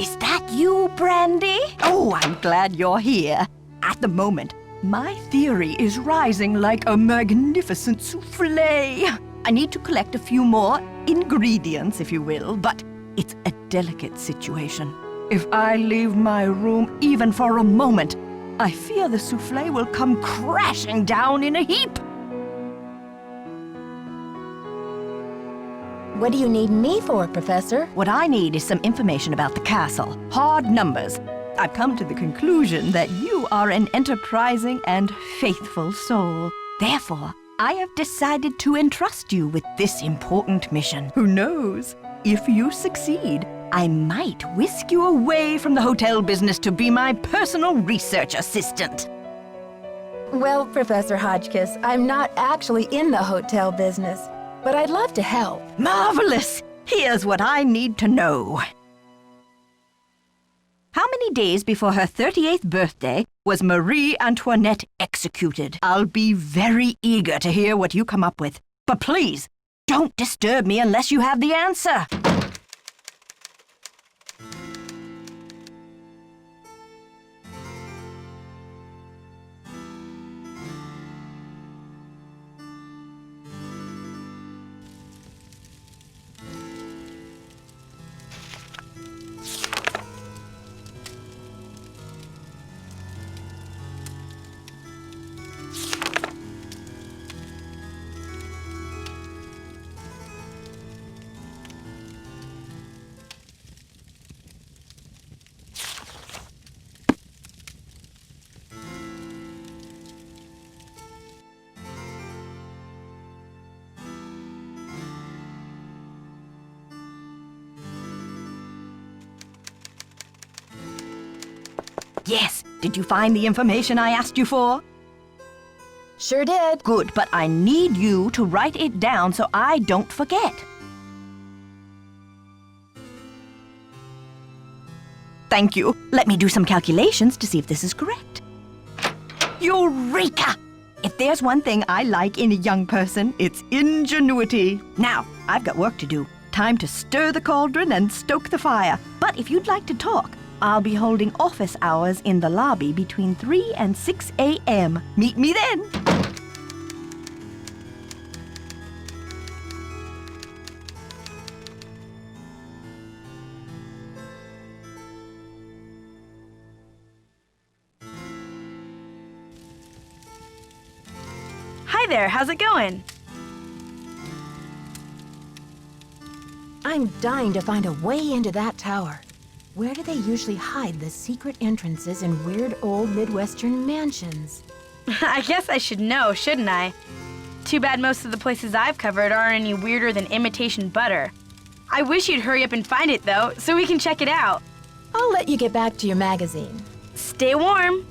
Is that you, Brandy? Oh, I'm glad you're here. At the moment, my theory is rising like a magnificent souffle. I need to collect a few more ingredients, if you will, but it's a delicate situation. If I leave my room even for a moment, I fear the souffle will come crashing down in a heap. What do you need me for, Professor? What I need is some information about the castle. Hard numbers. I've come to the conclusion that you are an enterprising and faithful soul. Therefore, I have decided to entrust you with this important mission. Who knows? If you succeed, I might whisk you away from the hotel business to be my personal research assistant. Well, Professor Hotchkiss, I'm not actually in the hotel business, but I'd love to help. Marvelous! Here's what I need to know. How many days before her 38th birthday was Marie Antoinette executed? I'll be very eager to hear what you come up with. But please, don't disturb me unless you have the answer. Yes, did you find the information I asked you for? Sure did. Good, but I need you to write it down so I don't forget. Thank you. Let me do some calculations to see if this is correct. Eureka! If there's one thing I like in a young person, it's ingenuity. Now, I've got work to do. Time to stir the cauldron and stoke the fire. But if you'd like to talk, I'll be holding office hours in the lobby between 3 and 6 a.m. Meet me then! Hi there, how's it going? I'm dying to find a way into that tower. Where do they usually hide the secret entrances in weird old Midwestern mansions? I guess I should know, shouldn't I? Too bad most of the places I've covered aren't any weirder than imitation butter. I wish you'd hurry up and find it, though, so we can check it out. I'll let you get back to your magazine. Stay warm.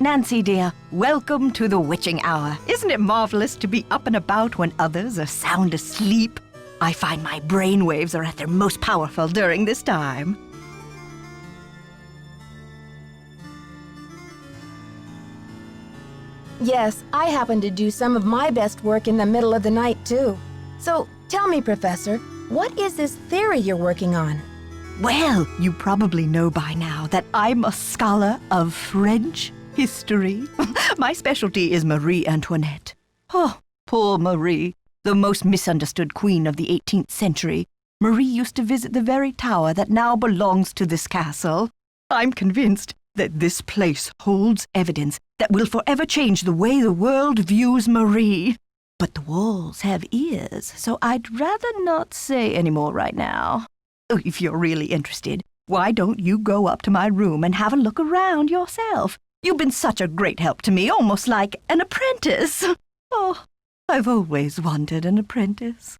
Nancy, dear, welcome to the witching hour. Isn't it marvelous to be up and about when others are sound asleep? I find my brainwaves are at their most powerful during this time. Yes, I happen to do some of my best work in the middle of the night, too. So, tell me, Professor, what is this theory you're working on? Well, you probably know by now that I'm a scholar of French history. My specialty is Marie Antoinette. Oh, poor Marie, the most misunderstood queen of the 18th century. Marie used to visit the very tower that now belongs to this castle. I'm convinced that this place holds evidence that will forever change the way the world views Marie. But the walls have ears, so I'd rather not say any more right now. Oh, if you're really interested, why don't you go up to my room and have a look around yourself? You've been such a great help to me, almost like an apprentice. Oh, I've always wanted an apprentice.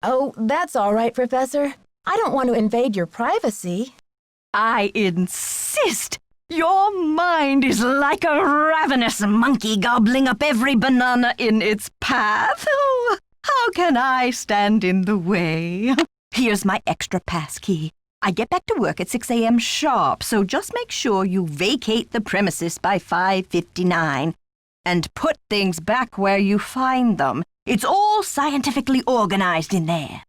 Oh, that's all right, Professor. I don't want to invade your privacy. I insist. Your mind is like a ravenous monkey gobbling up every banana in its path. Oh, how can I stand in the way? Here's my extra pass key. I get back to work at 6 a.m. sharp, so just make sure you vacate the premises by 5:59 and put things back where you find them. It's all scientifically organized in there.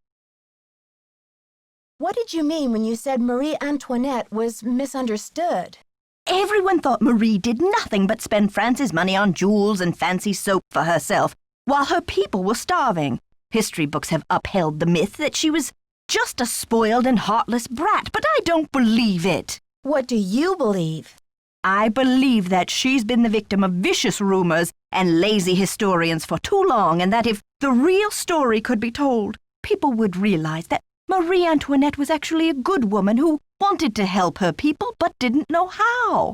What did you mean when you said Marie Antoinette was misunderstood? Everyone thought Marie did nothing but spend France's money on jewels and fancy soap for herself, while her people were starving. History books have upheld the myth that she was just a spoiled and heartless brat, but I don't believe it. What do you believe? I believe that she's been the victim of vicious rumors and lazy historians for too long, and that if the real story could be told, people would realize that Marie Antoinette was actually a good woman who wanted to help her people but didn't know how.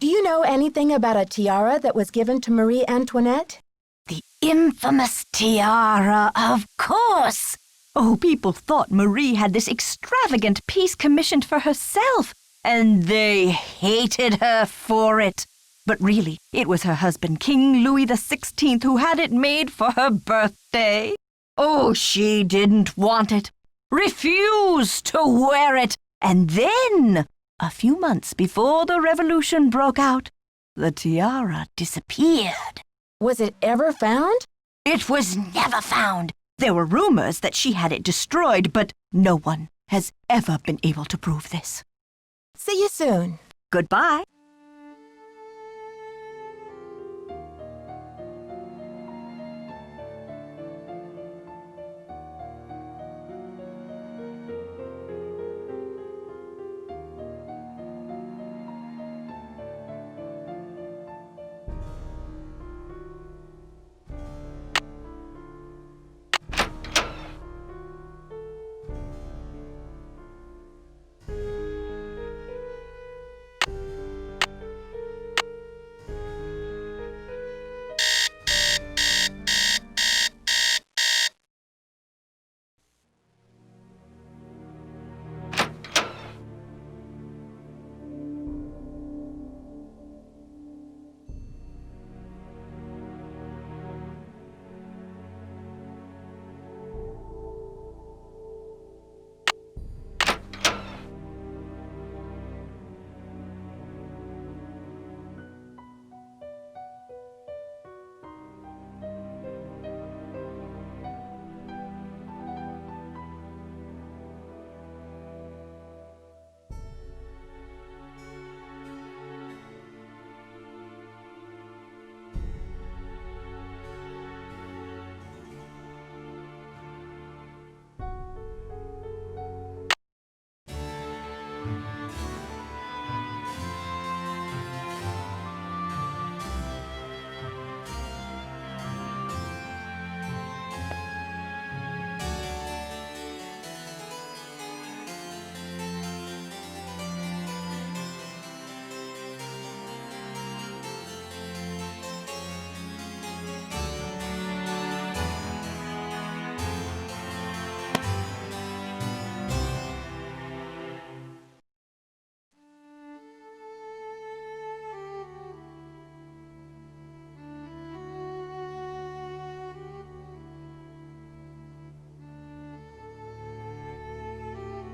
Do you know anything about a tiara that was given to Marie Antoinette? The infamous tiara, of course! Oh, people thought Marie had this extravagant piece commissioned for herself, and they hated her for it. But really, it was her husband, King Louis XVI, who had it made for her birthday. Oh, she didn't want it, refused to wear it, and then, a few months before the revolution broke out, the tiara disappeared. Was it ever found? It was never found. There were rumors that she had it destroyed, but no one has ever been able to prove this. See you soon. Goodbye.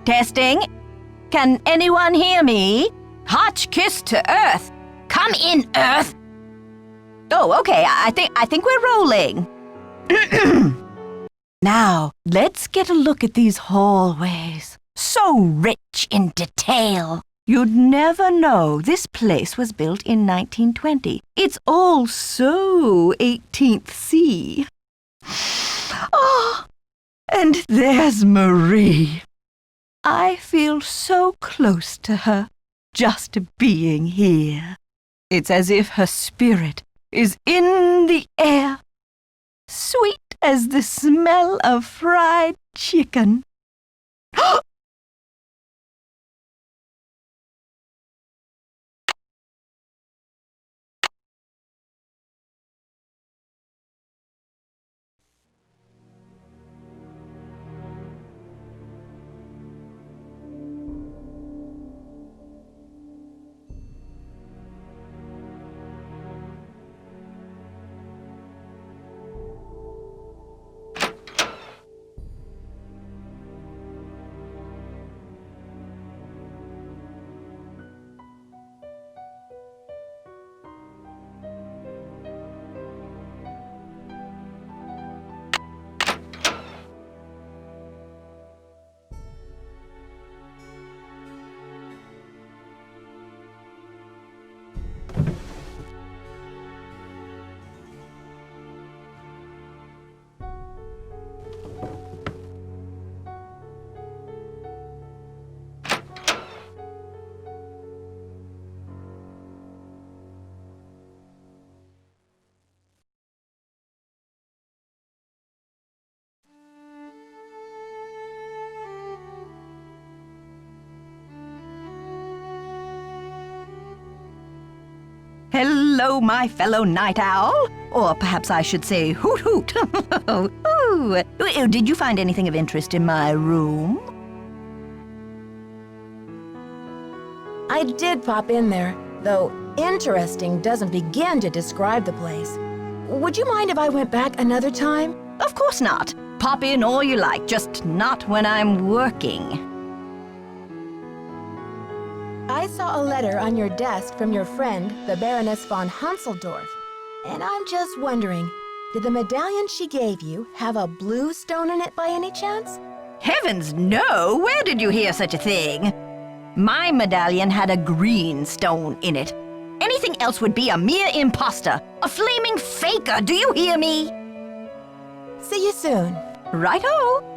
Testing. Can anyone hear me? Hotch kiss to Earth. Come in, Earth. Oh, okay. I think we're rolling. Now, let's get a look at these hallways. So rich in detail. You'd never know this place was built in 1920. It's all so 18th C. Oh, and there's Marie. I feel so close to her, just being here. It's as if her spirit is in the air, sweet as the smell of fried chicken. Hello, my fellow night owl. Or perhaps I should say hoot hoot. Ooh. Did you find anything of interest in my room? I did pop in there, though interesting doesn't begin to describe the place. Would you mind if I went back another time? Of course not. Pop in all you like, just not when I'm working. I saw a letter on your desk from your friend, the Baroness von Hanseldorf. And I'm just wondering, did the medallion she gave you have a blue stone in it by any chance? Heavens no! Where did you hear such a thing? My medallion had a green stone in it. Anything else would be a mere imposter, a flaming faker, do you hear me? See you soon. Right-o!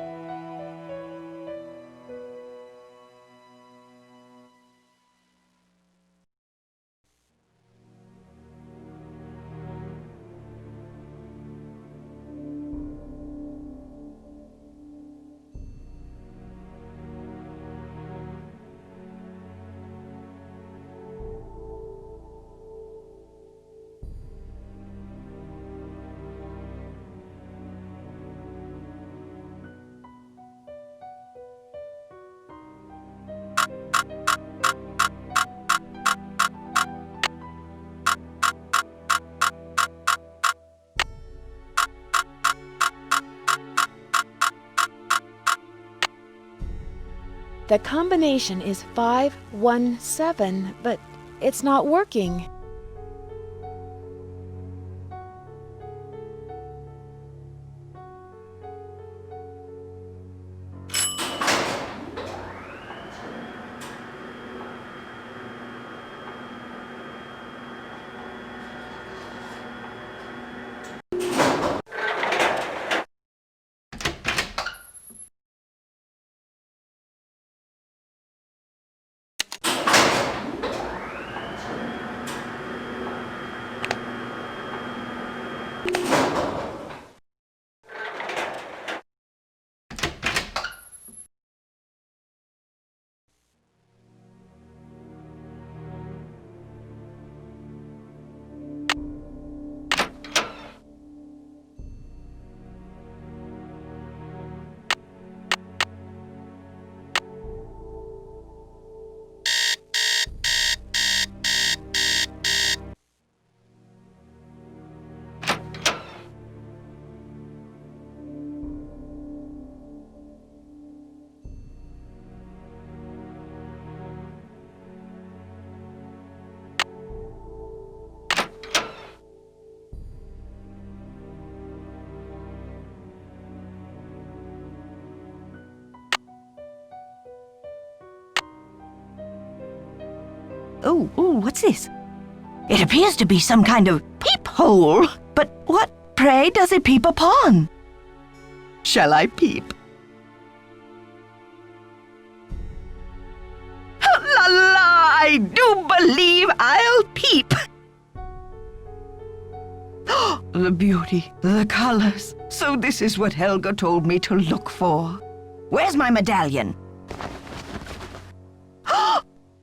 The combination is 517, but it's not working. Oh, what's this? It appears to be some kind of peephole. But what, pray, does it peep upon? Shall I peep? La la! I do believe I'll peep. The beauty, the colors. So this is what Helga told me to look for. Where's my medallion?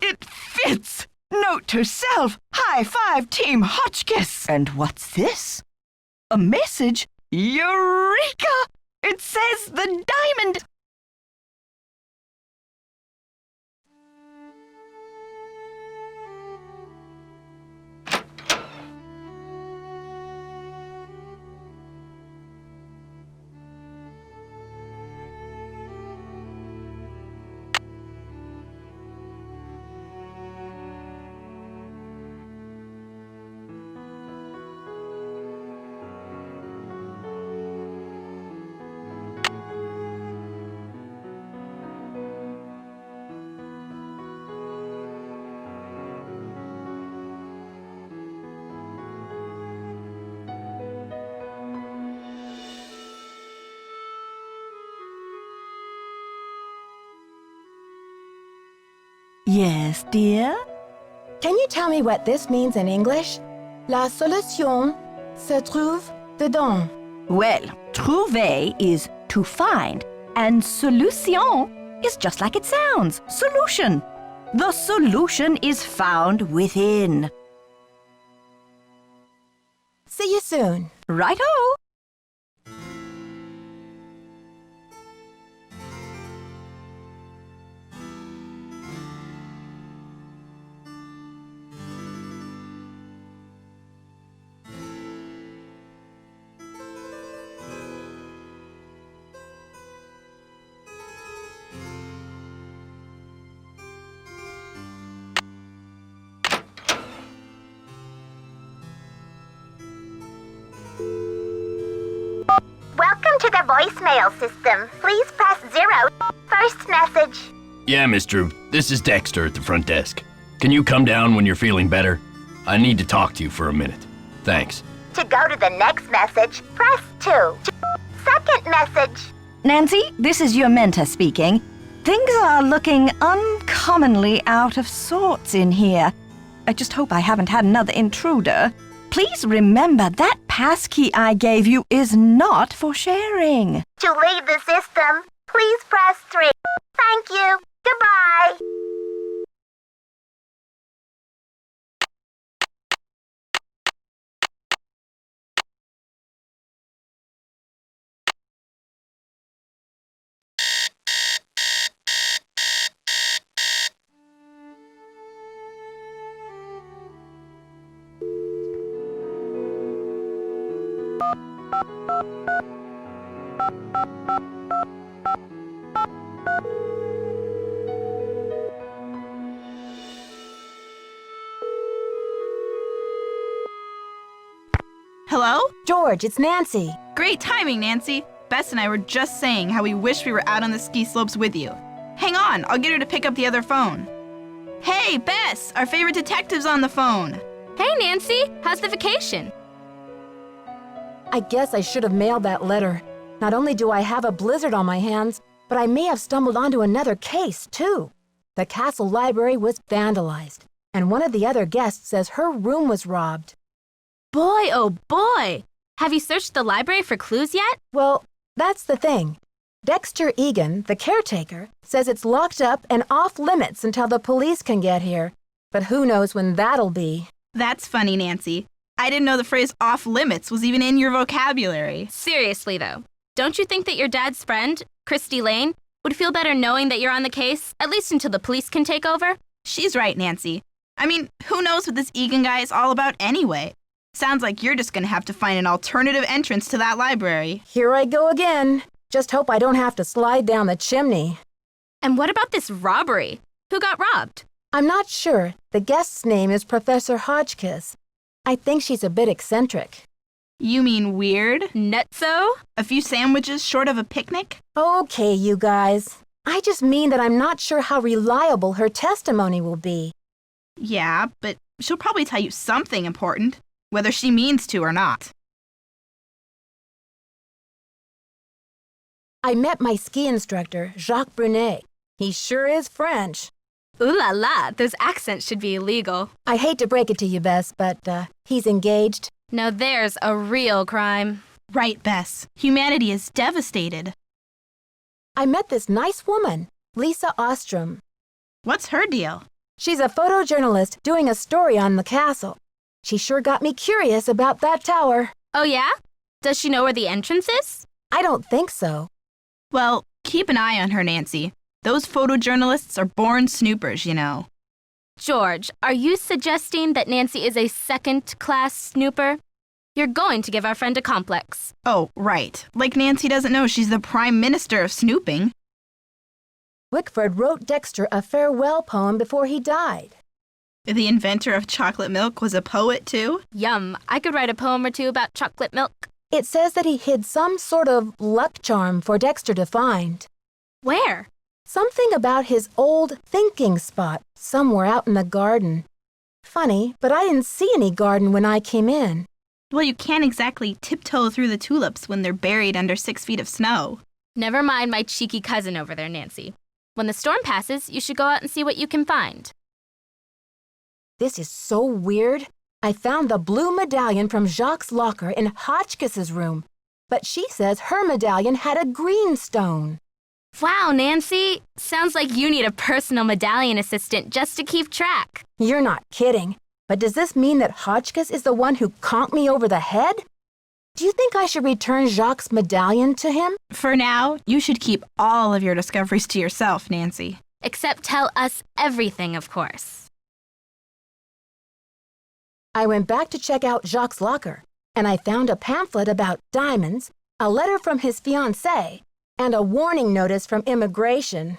It fits! Note to self, high five Team Hotchkiss. And what's this? A message? Eureka! It says the diamond... Yes, dear? Can you tell me what this means in English? La solution se trouve dedans. Well, trouver is to find, and solution is just like it sounds, solution. The solution is found within. See you soon. Right-o! Welcome to the voicemail system. Please press 0. First message. Yeah, Miss Drew. This is Dexter at the front desk. Can you come down when you're feeling better? I need to talk to you for a minute. Thanks. To go to the next message, press 2. Second message. Nancy, this is your mentor speaking. Things are looking uncommonly out of sorts in here. I just hope I haven't had another intruder. Please remember that passkey I gave you is not for sharing. To leave the system, please press 3. Thank you. Goodbye. Hello? George, it's Nancy. Great timing, Nancy. Bess and I were just saying how we wish we were out on the ski slopes with you. Hang on, I'll get her to pick up the other phone. Hey, Bess, our favorite detective's on the phone. Hey, Nancy, how's the vacation? I guess I should have mailed that letter. Not only do I have a blizzard on my hands, but I may have stumbled onto another case, too. The castle library was vandalized, and one of the other guests says her room was robbed. Boy, oh boy! Have you searched the library for clues yet? Well, that's the thing. Dexter Egan, the caretaker, says it's locked up and off limits until the police can get here. But who knows when that'll be. That's funny, Nancy. I didn't know the phrase off limits was even in your vocabulary. Seriously, though, don't you think that your dad's friend, Christy Lane, would feel better knowing that you're on the case, at least until the police can take over? She's right, Nancy. I mean, who knows what this Egan guy is all about anyway? Sounds like you're just gonna have to find an alternative entrance to that library. Here I go again. Just hope I don't have to slide down the chimney. And what about this robbery? Who got robbed? I'm not sure. The guest's name is Professor Hotchkiss. I think she's a bit eccentric. You mean weird? Nutso? A few sandwiches short of a picnic? Okay, you guys. I just mean that I'm not sure how reliable her testimony will be. Yeah, but she'll probably tell you something important, whether she means to or not. I met my ski instructor, Jacques Brunet. He sure is French. Ooh la la, those accents should be illegal. I hate to break it to you, Bess, but he's engaged. Now there's a real crime. Right, Bess. Humanity is devastated. I met this nice woman, Lisa Ostrom. What's her deal? She's a photojournalist doing a story on the castle. She sure got me curious about that tower. Oh yeah? Does she know where the entrance is? I don't think so. Well, keep an eye on her, Nancy. Those photojournalists are born snoopers, you know. George, are you suggesting that Nancy is a second-class snooper? You're going to give our friend a complex. Oh, right. Like Nancy doesn't know she's the Prime Minister of snooping. Wickford wrote Dexter a farewell poem before he died. The inventor of chocolate milk was a poet, too? Yum, I could write a poem or two about chocolate milk. It says that he hid some sort of luck charm for Dexter to find. Where? Something about his old thinking spot somewhere out in the garden. Funny, but I didn't see any garden when I came in. Well, you can't exactly tiptoe through the tulips when they're buried under 6 feet of snow. Never mind my cheeky cousin over there, Nancy. When the storm passes, you should go out and see what you can find. This is so weird. I found the blue medallion from Jacques' locker in Hotchkiss's room, but she says her medallion had a green stone. Wow, Nancy. Sounds like you need a personal medallion assistant just to keep track. You're not kidding. But does this mean that Hotchkiss is the one who conked me over the head? Do you think I should return Jacques' medallion to him? For now, you should keep all of your discoveries to yourself, Nancy. Except tell us everything, of course. I went back to check out Jacques' locker, and I found a pamphlet about diamonds, a letter from his fiancée, and a warning notice from immigration.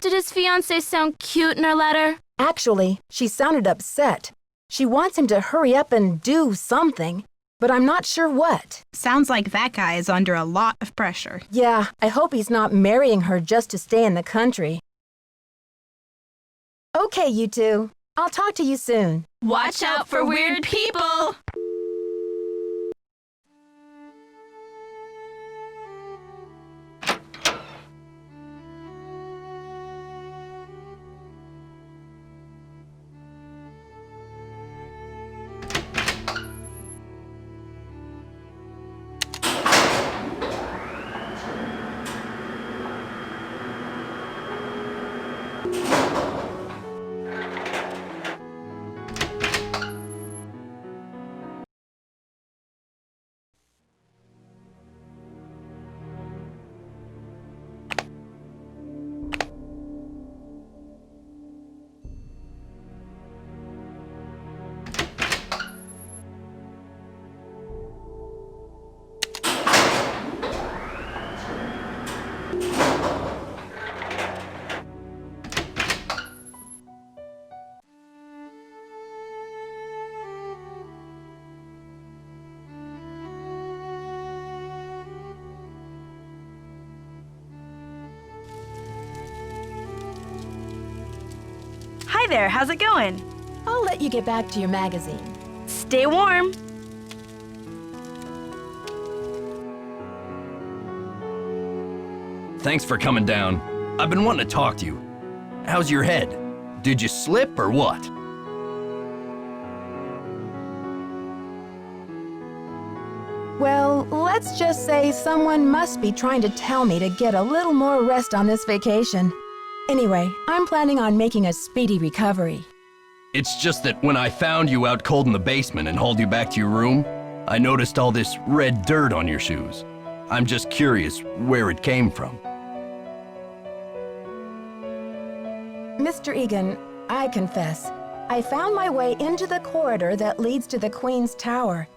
Did his fiancée sound cute in her letter? Actually, she sounded upset. She wants him to hurry up and do something, but I'm not sure what. Sounds like that guy is under a lot of pressure. Yeah, I hope he's not marrying her just to stay in the country. Okay, you two. I'll talk to you soon. Watch out for weird people! Hi there, how's it going? I'll let you get back to your magazine. Stay warm. Thanks for coming down. I've been wanting to talk to you. How's your head? Did you slip or what? Well, let's just say someone must be trying to tell me to get a little more rest on this vacation. Anyway, I'm planning on making a speedy recovery. It's just that when I found you out cold in the basement and hauled you back to your room, I noticed all this red dirt on your shoes. I'm just curious where it came from. Mr. Egan, I confess, I found my way into the corridor that leads to the Queen's Tower.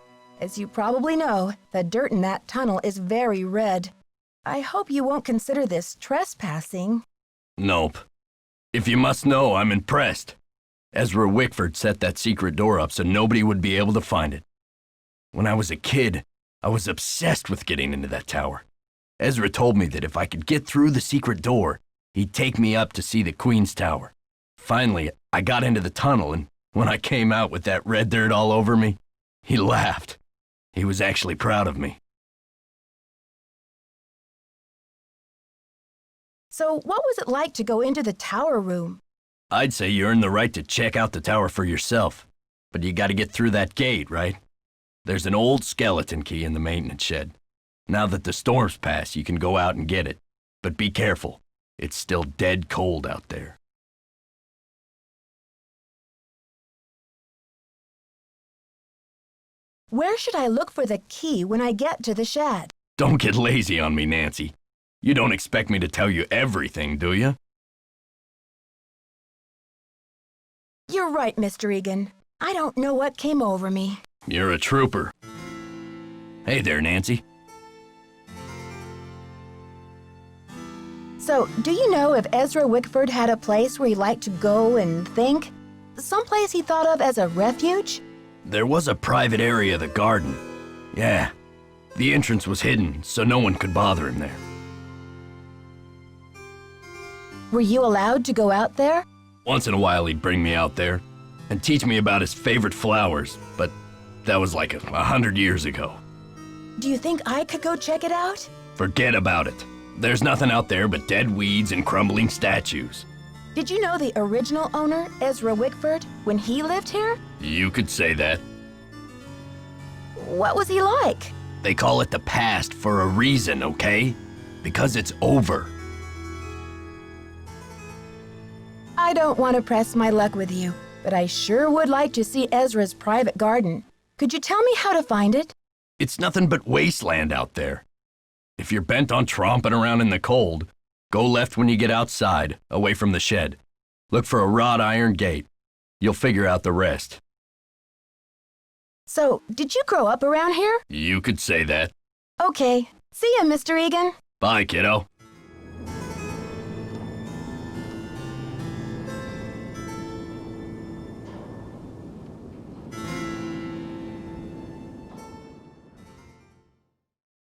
As you probably know, the dirt in that tunnel is very red. I hope you won't consider this trespassing. Nope. If you must know, I'm impressed. Ezra Wickford set that secret door up so nobody would be able to find it. When I was a kid, I was obsessed with getting into that tower. Ezra told me that if I could get through the secret door, he'd take me up to see the Queen's Tower. Finally, I got into the tunnel, and When I came out with that red dirt all over me, he laughed. He was actually proud of me. So, what was it like to go into the tower room? I'd say you earned the right to check out the tower for yourself, but you gotta get through that gate, right? There's an old skeleton key in the maintenance shed. Now that the storm's passed, you can go out and get it. But be careful, it's still dead cold out there. Where should I look for the key when I get to the shed? Don't get lazy on me, Nancy. You don't expect me to tell you everything, do you? You're right, Mr. Egan. I don't know what came over me. You're a trooper. Hey there, Nancy. So, do you know if Ezra Wickford had a place where he liked to go and think? Someplace he thought of as a refuge? There was a private area of the garden. Yeah. The entrance was hidden, so no one could bother him there. Were you allowed to go out there? Once in a while he'd bring me out there and teach me about his favorite flowers, but that was like 100 years ago. Do you think I could go check it out? Forget about it. There's nothing out there but dead weeds and crumbling statues. Did you know the original owner, Ezra Wickford, when he lived here? You could say that. What was he like? They call it the past for a reason, okay? Because it's over. I don't want to press my luck with you, but I sure would like to see Ezra's private garden. Could you tell me how to find it? It's nothing but wasteland out there. If you're bent on tromping around in the cold, go left when you get outside, away from the shed. Look for a wrought iron gate. You'll figure out the rest. So, did you grow up around here? You could say that. Okay. See ya, Mr. Egan. Bye, kiddo.